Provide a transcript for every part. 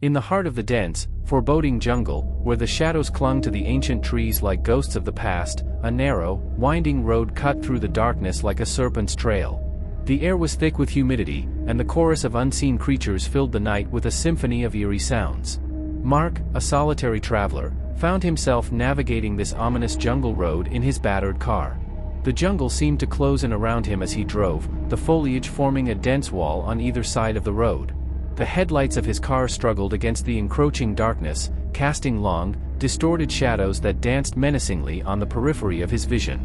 In the heart of the dense, foreboding jungle, where the shadows clung to the ancient trees like ghosts of the past, a narrow, winding road cut through the darkness like a serpent's trail. The air was thick with humidity, and the chorus of unseen creatures filled the night with a symphony of eerie sounds. Mark, a solitary traveler, found himself navigating this ominous jungle road in his battered car. The jungle seemed to close in around him as he drove, the foliage forming a dense wall on either side of the road. The headlights of his car struggled against the encroaching darkness, casting long, distorted shadows that danced menacingly on the periphery of his vision.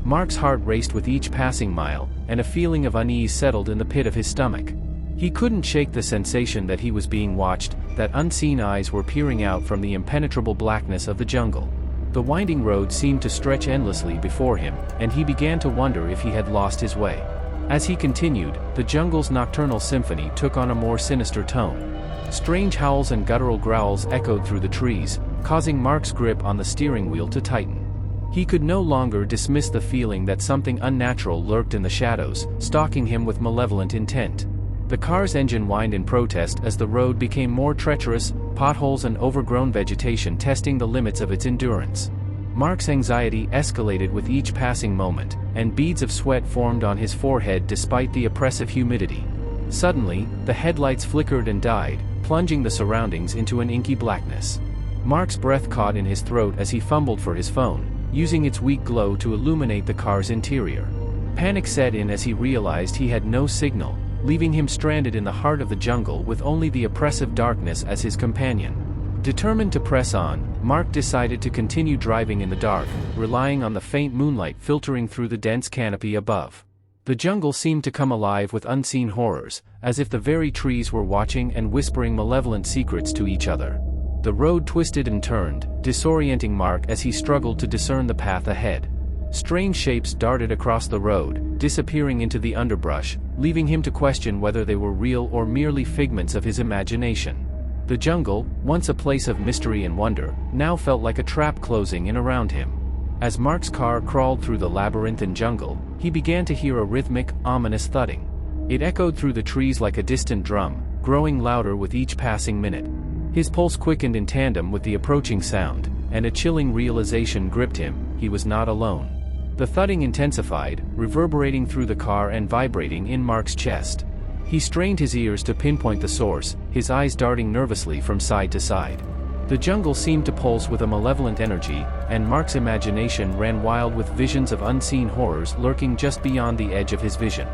Mark's heart raced with each passing mile, and a feeling of unease settled in the pit of his stomach. He couldn't shake the sensation that he was being watched, that unseen eyes were peering out from the impenetrable blackness of the jungle. The winding road seemed to stretch endlessly before him, and he began to wonder if he had lost his way. As he continued, the jungle's nocturnal symphony took on a more sinister tone. Strange howls and guttural growls echoed through the trees, causing Mark's grip on the steering wheel to tighten. He could no longer dismiss the feeling that something unnatural lurked in the shadows, stalking him with malevolent intent. The car's engine whined in protest as the road became more treacherous, potholes and overgrown vegetation testing the limits of its endurance. Mark's anxiety escalated with each passing moment, and beads of sweat formed on his forehead despite the oppressive humidity. Suddenly, the headlights flickered and died, plunging the surroundings into an inky blackness. Mark's breath caught in his throat as he fumbled for his phone, using its weak glow to illuminate the car's interior. Panic set in as he realized he had no signal, leaving him stranded in the heart of the jungle with only the oppressive darkness as his companion. Determined to press on, Mark decided to continue driving in the dark, relying on the faint moonlight filtering through the dense canopy above. The jungle seemed to come alive with unseen horrors, as if the very trees were watching and whispering malevolent secrets to each other. The road twisted and turned, disorienting Mark as he struggled to discern the path ahead. Strange shapes darted across the road, disappearing into the underbrush, leaving him to question whether they were real or merely figments of his imagination. The jungle, once a place of mystery and wonder, now felt like a trap closing in around him. As Mark's car crawled through the labyrinthine jungle, he began to hear a rhythmic, ominous thudding. It echoed through the trees like a distant drum, growing louder with each passing minute. His pulse quickened in tandem with the approaching sound, and a chilling realization gripped him: he was not alone. The thudding intensified, reverberating through the car and vibrating in Mark's chest. He strained his ears to pinpoint the source, his eyes darting nervously from side to side. The jungle seemed to pulse with a malevolent energy, and Mark's imagination ran wild with visions of unseen horrors lurking just beyond the edge of his vision.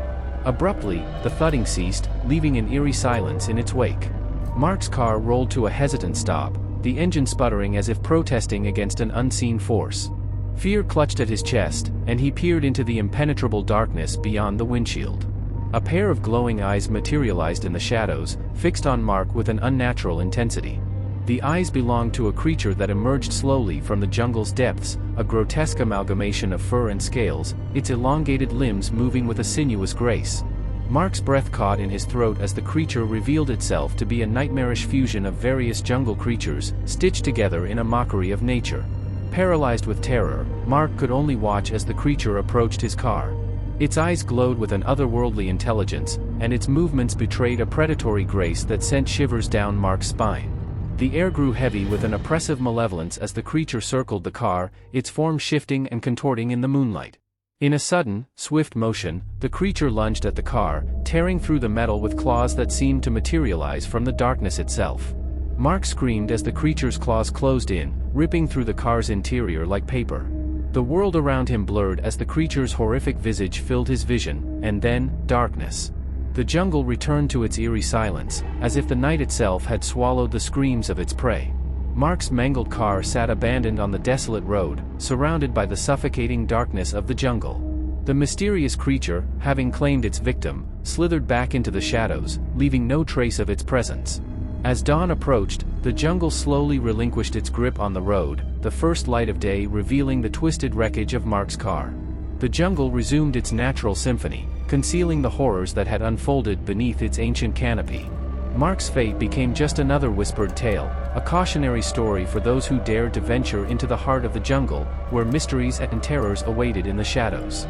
Abruptly, the thudding ceased, leaving an eerie silence in its wake. Mark's car rolled to a hesitant stop, the engine sputtering as if protesting against an unseen force. Fear clutched at his chest, and he peered into the impenetrable darkness beyond the windshield. A pair of glowing eyes materialized in the shadows, fixed on Mark with an unnatural intensity. The eyes belonged to a creature that emerged slowly from the jungle's depths, a grotesque amalgamation of fur and scales, its elongated limbs moving with a sinuous grace. Mark's breath caught in his throat as the creature revealed itself to be a nightmarish fusion of various jungle creatures, stitched together in a mockery of nature. Paralyzed with terror, Mark could only watch as the creature approached his car. Its eyes glowed with an otherworldly intelligence, and its movements betrayed a predatory grace that sent shivers down Mark's spine. The air grew heavy with an oppressive malevolence as the creature circled the car, its form shifting and contorting in the moonlight. In a sudden, swift motion, the creature lunged at the car, tearing through the metal with claws that seemed to materialize from the darkness itself. Mark screamed as the creature's claws closed in, ripping through the car's interior like paper. The world around him blurred as the creature's horrific visage filled his vision, and then, darkness. The jungle returned to its eerie silence, as if the night itself had swallowed the screams of its prey. Mark's mangled car sat abandoned on the desolate road, surrounded by the suffocating darkness of the jungle. The mysterious creature, having claimed its victim, slithered back into the shadows, leaving no trace of its presence. As dawn approached, the jungle slowly relinquished its grip on the road, the first light of day revealing the twisted wreckage of Mark's car. The jungle resumed its natural symphony, concealing the horrors that had unfolded beneath its ancient canopy. Mark's fate became just another whispered tale, a cautionary story for those who dared to venture into the heart of the jungle, where mysteries and terrors awaited in the shadows.